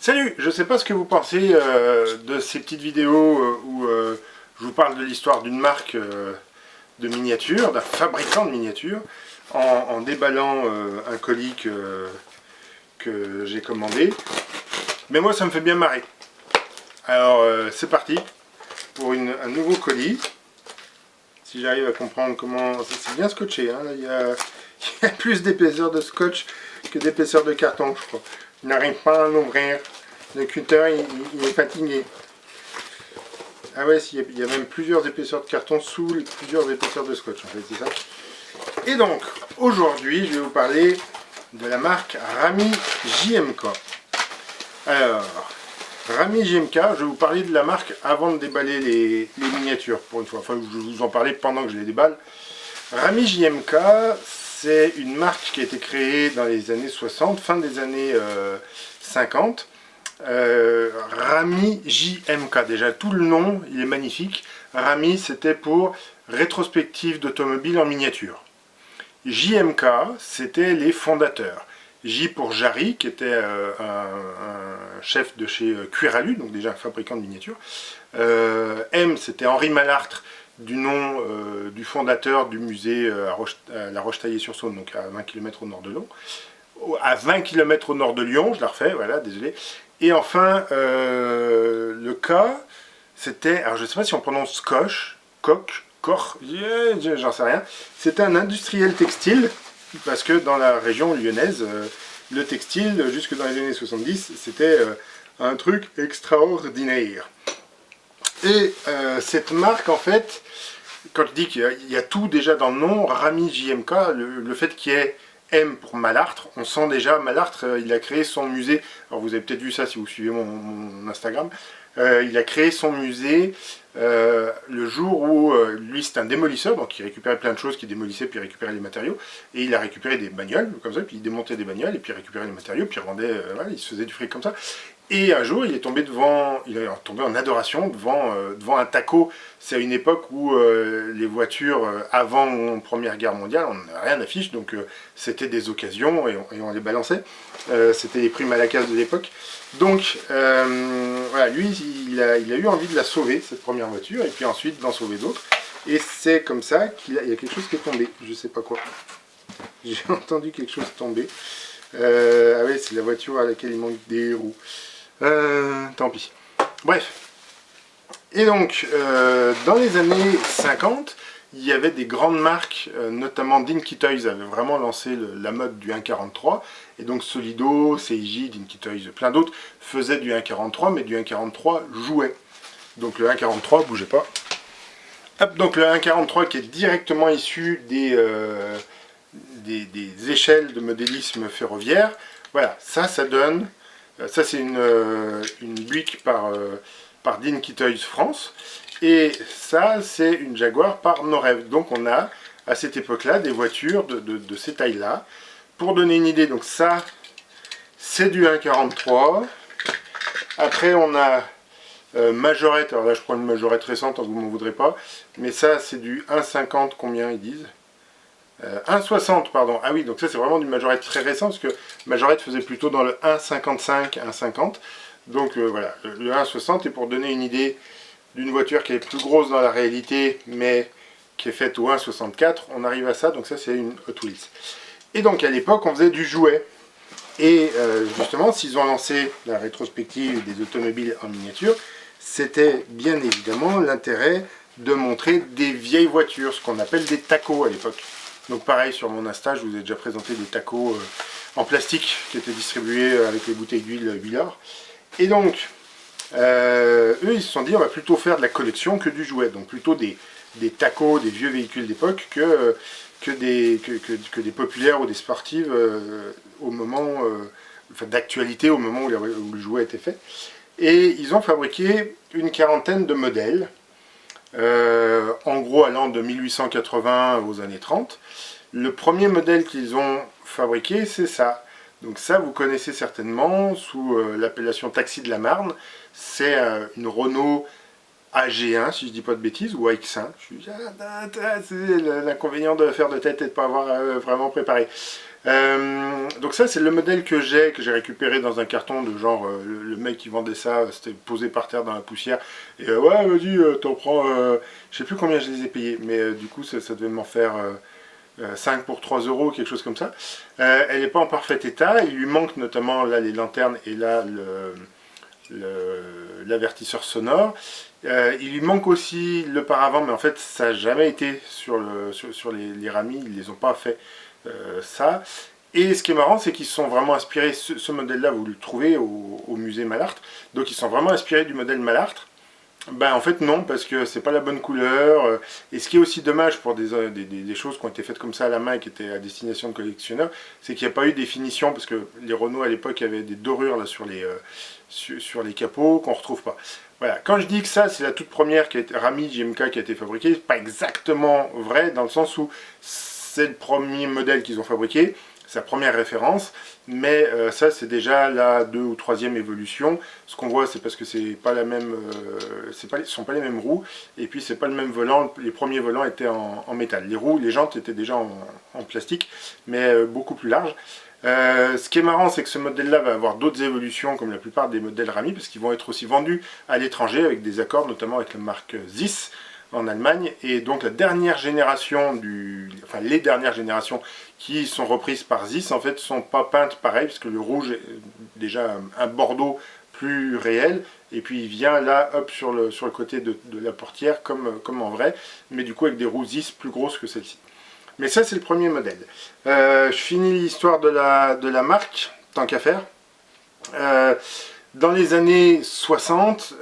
Salut, je ne sais pas ce que vous pensez de ces petites vidéos où je vous parle de l'histoire d'une marque de miniatures, d'un fabricant de miniatures, en déballant un colis que j'ai commandé. Mais moi ça me fait bien marrer. Alors c'est parti pour un nouveau colis. Si j'arrive à comprendre comment... C'est bien scotché, hein. Il y a plus d'épaisseur de scotch que d'épaisseur de carton, je crois. Il n'arrive pas à l'ouvrir. Le cutter, il est fatigué. Ah ouais, il y a même plusieurs épaisseurs de carton sous plusieurs épaisseurs de scotch, en fait, c'est ça. Et donc, aujourd'hui, je vais vous parler de la marque Rami JMK. Alors, Rami JMK, je vais vous parler de la marque avant de déballer les miniatures, pour une fois. Enfin, je vais vous en parler pendant que je les déballe. Rami JMK, c'est une marque qui a été créée dans les années 60, fin des années 50. Rami JMK, déjà tout le nom il est magnifique. Rami c'était pour rétrospective d'automobile en miniature. JMK c'était les fondateurs. J pour Jarry qui était un chef de chez Cuiralu, donc déjà un fabricant de miniatures. M c'était Henri Malartre, du nom du fondateur du musée à La Roche-Taillée-sur-Saône, donc à 20 km au nord de Lyon. À 20 km au nord de Lyon, je la refais, voilà, désolé. Et enfin, le K, c'était, alors je ne sais pas si on prononce Koch, j'en sais rien. C'était un industriel textile, parce que dans la région lyonnaise, le textile, jusque dans les années 70, c'était un truc extraordinaire. Et cette marque, en fait, quand je dis qu'il y a tout déjà dans le nom, Rami JMK, le fait qu'il y ait M pour Malartre, on sent déjà, Malartre, il a créé son musée, alors vous avez peut-être vu ça si vous suivez mon Instagram, il a créé son musée le jour où, lui c'est un démolisseur, donc il récupérait plein de choses, qu'il démolissait, puis il récupérait les matériaux, et il a récupéré des bagnoles, comme ça, puis il démontait des bagnoles, et puis il récupérait les matériaux, puis il revendait, voilà, il se faisait du fric comme ça. Et un jour, il est tombé en adoration devant un taco. C'est à une époque où les voitures, avant la Première Guerre mondiale, on n'avait rien à fiche, donc c'était des occasions et on les balançait. C'était les prix Malakas de l'époque. Donc, voilà, lui, il a eu envie de la sauver, cette première voiture, et puis ensuite d'en sauver d'autres. Et c'est comme ça qu'il y a quelque chose qui est tombé, je sais pas quoi. J'ai entendu quelque chose tomber. Ah oui, c'est la voiture à laquelle il manque des roues. Tant pis. Bref. Et donc, dans les années 50, il y avait des grandes marques, notamment Dinky Toys avait vraiment lancé la mode du 1,43. Et donc Solido, CIJ, Dinky Toys, plein d'autres faisaient du 1,43, mais du 1,43 jouait. Donc le 1,43, bougez pas. Hop, donc le 1,43 qui est directement issu des échelles de modélisme ferroviaire. Voilà, ça donne... Ça c'est une Buick par Dinky Toys France. Et ça c'est une Jaguar par Norev. Donc on a à cette époque-là des voitures de ces tailles-là. Pour donner une idée, donc ça c'est du 1,43. Après on a Majorette. Alors là je prends une Majorette récente, vous m'en voudrez pas. Mais ça c'est du 1,50, combien ils disent 1,60 pardon, ah oui, donc ça c'est vraiment du Majorette très récent, parce que Majorette faisait plutôt dans le 1,55, 1,50, donc voilà, le 1,60 est pour donner une idée d'une voiture qui est plus grosse dans la réalité, mais qui est faite au 1,64, on arrive à ça, donc ça c'est une Hot Wheels. Et donc à l'époque on faisait du jouet, et justement s'ils ont lancé la rétrospective des automobiles en miniature, c'était bien évidemment l'intérêt de montrer des vieilles voitures, ce qu'on appelle des tacos à l'époque. Donc pareil, sur mon Insta, je vous ai déjà présenté des tacos en plastique qui étaient distribués avec les bouteilles d'huile Billard. Et donc, eux, ils se sont dit, on va plutôt faire de la collection que du jouet. Donc plutôt des tacos, des vieux véhicules d'époque, que des populaires ou des sportives au moment enfin, d'actualité, au moment où le jouet était fait. Et ils ont fabriqué une quarantaine de modèles. En gros allant de 1880 aux années 30. Le premier modèle qu'ils ont fabriqué, c'est ça. Donc ça, vous connaissez certainement sous l'appellation Taxi de la Marne. C'est une Renault AG1, si je ne dis pas de bêtises, ou AX1. C'est l'inconvénient de faire de tête et de ne pas avoir vraiment préparé. Donc ça c'est le modèle que j'ai récupéré dans un carton de genre, le mec qui vendait ça, c'était posé par terre dans la poussière, et ouais vas-y t'en prends, je sais plus combien je les ai payés, mais du coup ça devait m'en faire 5 pour 3 euros, quelque chose comme ça. Elle n'est pas en parfait état, il lui manque notamment là les lanternes et là l'avertisseur sonore. Il lui manque aussi le paravent, mais en fait ça n'a jamais été sur les ramis, ils les ont pas fait ça. Et ce qui est marrant, c'est qu'ils se sont vraiment inspirés, ce modèle-là, vous le trouvez au musée Malartre, donc ils sont vraiment inspirés du modèle Malartre. Ben en fait non, parce que c'est pas la bonne couleur, et ce qui est aussi dommage pour des choses qui ont été faites comme ça à la main et qui étaient à destination de collectionneurs, c'est qu'il n'y a pas eu des finitions, parce que les Renault à l'époque avaient des dorures là, sur les capots qu'on retrouve pas. Voilà, quand je dis que ça c'est la toute première Rami JMK qui a été fabriquée, c'est pas exactement vrai, dans le sens où c'est le premier modèle qu'ils ont fabriqué, sa première référence, mais ça c'est déjà la 2e ou 3e évolution. Ce qu'on voit c'est parce que c'est pas la même, ce sont pas les mêmes roues, et puis c'est pas le même volant. Les premiers volants étaient en métal, les jantes étaient déjà en plastique, mais beaucoup plus larges. Ce qui est marrant, c'est que ce modèle-là va avoir d'autres évolutions, comme la plupart des modèles Rami, parce qu'ils vont être aussi vendus à l'étranger avec des accords, notamment avec la marque Zeiss en Allemagne, et donc la dernière génération les dernières générations qui sont reprises par Zeiss en fait sont pas peintes pareil, parce que le rouge est déjà un bordeaux plus réel, et puis il vient là hop sur le côté de la portière comme en vrai, mais du coup avec des roues Zeiss plus grosses que celle-ci. Mais ça c'est le premier modèle. Je finis l'histoire de la marque, tant qu'à faire. Dans les années 60,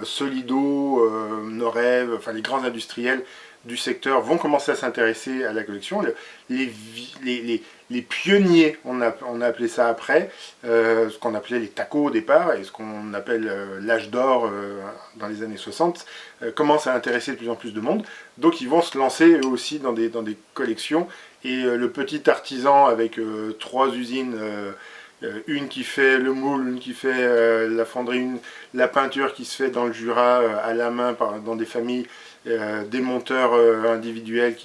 Solido, Norev, enfin les grands industriels du secteur vont commencer à s'intéresser à la collection. Les pionniers, on a appelé ça après, ce qu'on appelait les tacos au départ, et ce qu'on appelle l'âge d'or dans les années 60, commencent à intéresser de plus en plus de monde. Donc ils vont se lancer eux aussi dans des collections, et le petit artisan avec 3 usines, une qui fait le moule, une qui fait la fonderie, la peinture qui se fait dans le Jura à la main dans des familles, des monteurs individuels,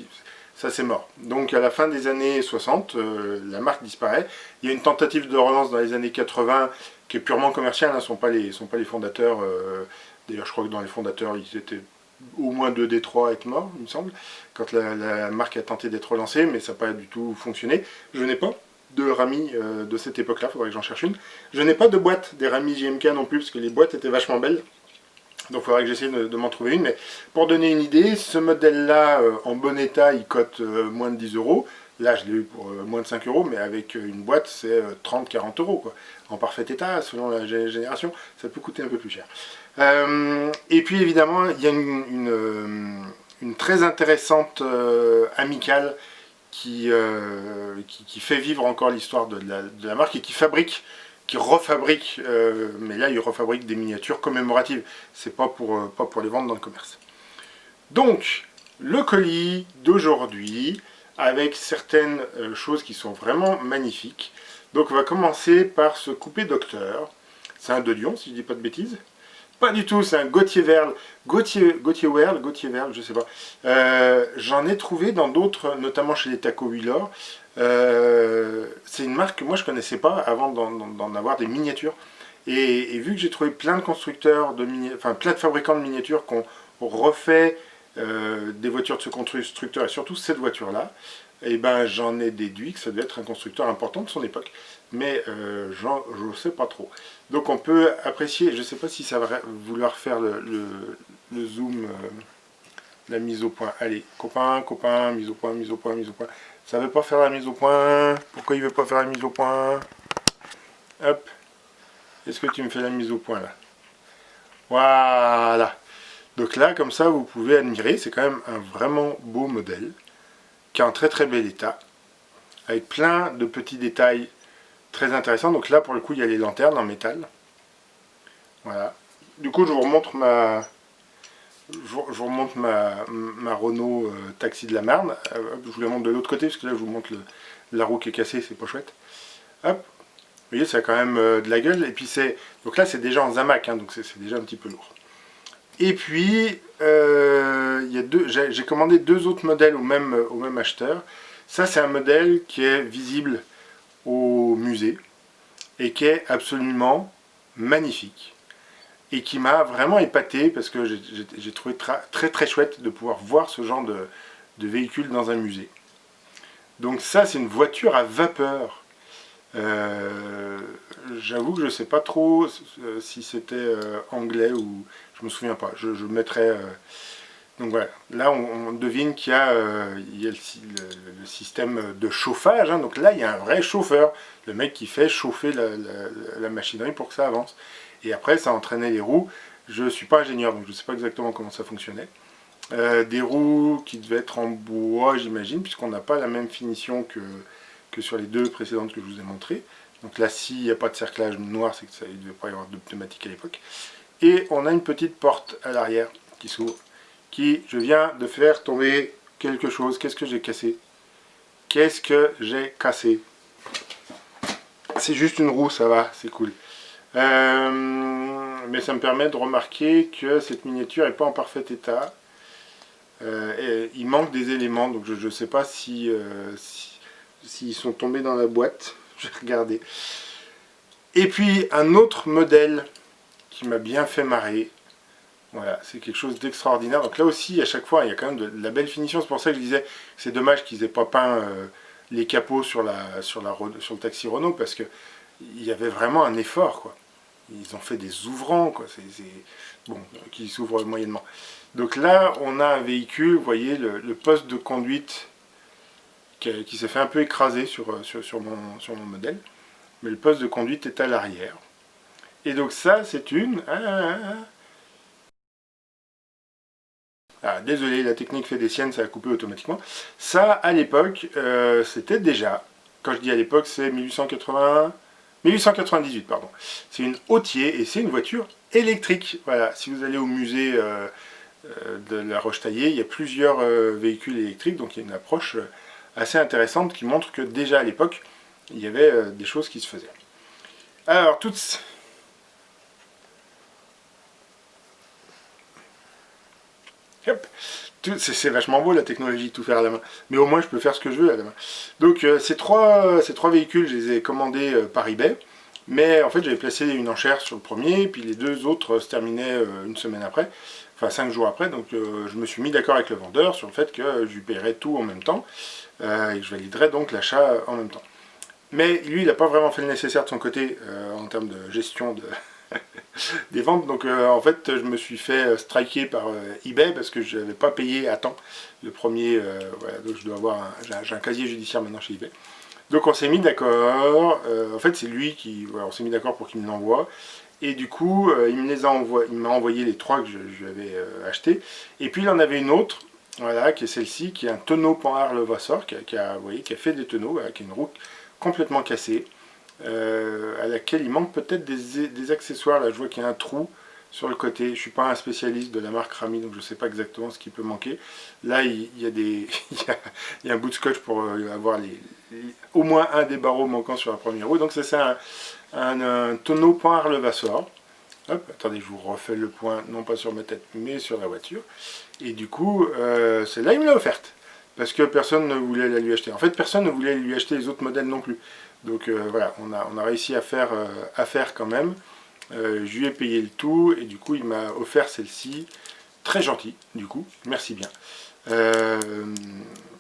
ça c'est mort. Donc à la fin des années 60, la marque disparaît. Il y a une tentative de relance dans les années 80 qui est purement commerciale, ne sont pas les fondateurs. D'ailleurs je crois que dans les fondateurs ils étaient au moins 2 des 3 à être morts, il me semble, quand la marque a tenté d'être relancée, mais ça n'a pas du tout fonctionné. Je n'ai pas de Rami de cette époque-là, il faudrait que j'en cherche une. Je n'ai pas de boîte des Rami JMK non plus, parce que les boîtes étaient vachement belles. Donc il faudrait que j'essaie de m'en trouver une. Mais pour donner une idée, ce modèle-là, en bon état, il cote moins de 10 euros. Là, je l'ai eu pour moins de 5 euros, mais avec une boîte, c'est 30-40 euros, quoi. En parfait état, selon la génération, ça peut coûter un peu plus cher. Et puis évidemment, il y a une très intéressante amicale qui fait vivre encore l'histoire de la marque et qui refabrique, mais là il refabrique des miniatures commémoratives, c'est pas pour les vendre dans le commerce. Donc, le colis d'aujourd'hui, avec certaines choses qui sont vraiment magnifiques. Donc on va commencer par ce coupé docteur, c'est un de Lyon si je dis pas de bêtises. Pas du tout, c'est un Gauthier Verle, je sais pas. J'en ai trouvé dans d'autres, notamment chez les Taco Wheeler. C'est une marque que moi je connaissais pas avant d'en avoir des miniatures. Et vu que j'ai trouvé plein de constructeurs, plein de fabricants de miniatures qui ont refait des voitures de ce constructeur, et surtout cette voiture-là, et ben j'en ai déduit que ça devait être un constructeur important de son époque. Mais je ne sais pas trop. Donc on peut apprécier, je ne sais pas si ça va vouloir faire le zoom, la mise au point. Allez, copain, mise au point. Ça ne veut pas faire la mise au point. Pourquoi il ne veut pas faire la mise au point? Hop. Est-ce que tu me fais la mise au point là? Voilà. Donc là, comme ça, vous pouvez admirer. C'est quand même un vraiment beau modèle, qui est en très très bel état, avec plein de petits détails très intéressants. Donc là, pour le coup, il y a les lanternes en métal. Voilà. Du coup, je vous remonte ma Renault Taxi de la Marne. Je vous la montre de l'autre côté, parce que là, je vous montre la roue qui est cassée, c'est pas chouette. Hop. Vous voyez, ça a quand même de la gueule. Et puis donc là, c'est déjà en Zamac, hein, donc c'est déjà un petit peu lourd. Et puis, j'ai commandé 2 autres modèles au même acheteur. Ça, c'est un modèle qui est visible au musée et qui est absolument magnifique et qui m'a vraiment épaté parce que j'ai trouvé très très chouette de pouvoir voir ce genre de véhicule dans un musée. Donc ça, c'est une voiture à vapeur. J'avoue que je ne sais pas trop si c'était anglais ou je me souviens pas. Je mettrai. Donc voilà, là on devine qu'il y a, le système de chauffage. Hein. Donc là, il y a un vrai chauffeur, le mec qui fait chauffer la machinerie pour que ça avance. Et après, ça entraînait les roues. Je ne suis pas ingénieur, donc je ne sais pas exactement comment ça fonctionnait. Des roues qui devaient être en bois, j'imagine, puisqu'on n'a pas la même finition que sur les deux précédentes que je vous ai montrées. Donc là, s'il n'y a pas de cerclage noir, c'est que ça ne devait pas y avoir de pneumatique à l'époque. Et on a une petite porte à l'arrière qui s'ouvre, qui, je viens de faire tomber quelque chose. Qu'est-ce que j'ai cassé? Qu'est-ce que j'ai cassé? C'est juste une roue, ça va, c'est cool. Mais ça me permet de remarquer que cette miniature n'est pas en parfait état. Il manque des éléments, donc je ne sais pas s'ils sont tombés dans la boîte. Je vais regarder. Et puis un autre modèle qui m'a bien fait marrer. Voilà, c'est quelque chose d'extraordinaire. Donc là aussi, à chaque fois, il y a quand même de la belle finition. C'est pour ça que je disais que c'est dommage qu'ils n'aient pas peint les capots sur le taxi Renault, parce qu'il y avait vraiment un effort, quoi. Ils ont fait des ouvrants, quoi. Bon, qui s'ouvrent moyennement. Donc là, on a un véhicule, vous voyez, le poste de conduite qui s'est fait un peu écraser sur mon modèle. Mais le poste de conduite est à l'arrière. Et donc ça, c'est une... désolé, la technique fait des siennes, ça a coupé automatiquement. Ça, à l'époque, c'était déjà, quand je dis à l'époque, c'est 1898, pardon. C'est une Hottier et c'est une voiture électrique. Voilà, si vous allez au musée de la Roche-Taillée, il y a plusieurs véhicules électriques, donc il y a une approche assez intéressante qui montre que déjà à l'époque, il y avait des choses qui se faisaient. Alors, Hop. C'est vachement beau la technologie, tout faire à la main. Mais au moins je peux faire ce que je veux à la main. Donc ces trois véhicules, je les ai commandés par eBay. Mais en fait j'avais placé une enchère sur le premier, puis les deux autres se terminaient une semaine après, enfin 5 jours après. Donc je me suis mis d'accord avec le vendeur sur le fait que je lui paierais tout en même temps. Et que je validerais donc l'achat en même temps. Mais lui, il n'a pas vraiment fait le nécessaire de son côté en termes de gestion des ventes. Donc en fait, je me suis fait striker par eBay parce que je n'avais pas payé à temps le premier. Voilà, donc je dois avoir j'ai un casier judiciaire maintenant chez eBay. Donc on s'est mis d'accord. En fait, c'est lui qui. Voilà, on s'est mis d'accord pour qu'il me l'envoie. Et du coup, il m'a envoyé les trois que je lui avais achetés. Et puis il en avait une autre. Voilà, qui est celle-ci, qui est un tonneau Panhard Levasseur, qui a fait des tonneaux, voilà, qui est une roue complètement cassée, à laquelle il manque peut-être des accessoires. Là, je vois qu'il y a un trou sur le côté. Je ne suis pas un spécialiste de la marque Rami, donc je ne sais pas exactement ce qui peut manquer. Là, il y a, il y a un bout de scotch pour avoir au moins un des barreaux manquants sur la première roue. Donc ça, c'est un tonneau Panhard Levasseur. Hop, attendez, je vous refais le point, non pas sur ma tête, mais sur la voiture. Et du coup, celle-là, il me l'a offerte. Parce que personne ne voulait la lui acheter. En fait, personne ne voulait lui acheter les autres modèles non plus. Donc voilà, on a réussi à faire affaire quand même. Je lui ai payé le tout, et du coup, il m'a offert celle-ci. Très gentil, du coup, merci bien.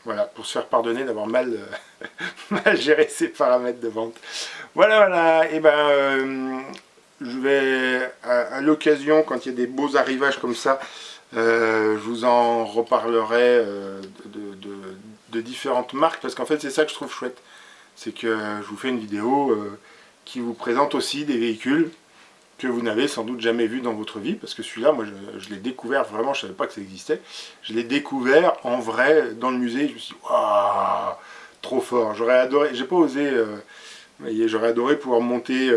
Voilà, pour se faire pardonner d'avoir mal géré ses paramètres de vente. Voilà, et ben... je vais, à l'occasion, quand il y a des beaux arrivages comme ça, je vous en reparlerai de différentes marques, parce qu'en fait c'est ça que je trouve chouette. C'est que je vous fais une vidéo qui vous présente aussi des véhicules que vous n'avez sans doute jamais vus dans votre vie, parce que celui-là, moi je l'ai découvert, vraiment je ne savais pas que ça existait. Je l'ai découvert en vrai dans le musée, je me suis dit, waouh, trop fort. J'aurais adoré, j'ai pas osé, j'aurais adoré pouvoir monter...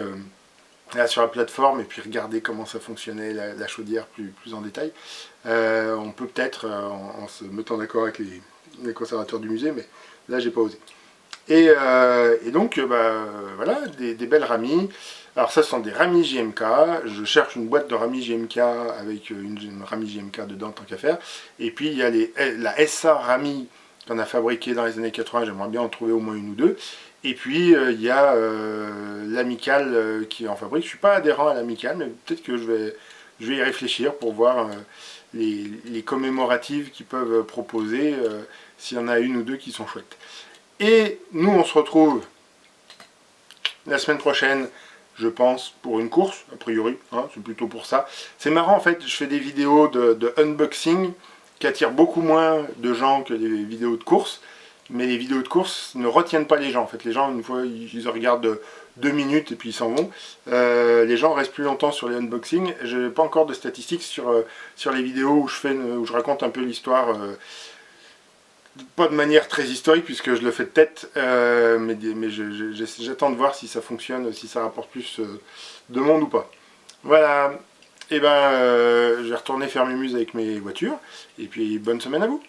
là, sur la plateforme et puis regarder comment ça fonctionnait la chaudière plus en détail. On peut peut-être en se mettant d'accord avec les conservateurs du musée, mais là j'ai pas osé. Et donc voilà, des belles ramies. Alors ça ce sont des ramies JMK. Je cherche une boîte de ramies JMK avec une ramie JMK dedans tant qu'à faire. Et puis il y a la SA Rami qu'on a fabriqué dans les années 80, j'aimerais bien en trouver au moins une ou deux. Et puis il y a l'Amical qui en fabrique. Je suis pas adhérent à l'Amical, mais peut-être que je vais y réfléchir pour voir les commémoratives qu'ils peuvent proposer, s'il y en a une ou deux qui sont chouettes. Et nous, on se retrouve la semaine prochaine, je pense, pour une course, a priori, hein, c'est plutôt pour ça. C'est marrant, en fait, je fais des vidéos de unboxing qui attirent beaucoup moins de gens que les vidéos de course, mais les vidéos de course ne retiennent pas les gens. En fait, les gens, une fois, ils regardent 2 minutes et puis ils s'en vont. Les gens restent plus longtemps sur les unboxings. Je n'ai pas encore de statistiques sur les vidéos où je raconte un peu l'histoire, pas de manière très historique puisque je le fais de tête, mais j'attends de voir si ça fonctionne, si ça rapporte plus de monde ou pas. Voilà, et ben je vais retourner faire mes muses avec mes voitures, et puis bonne semaine à vous.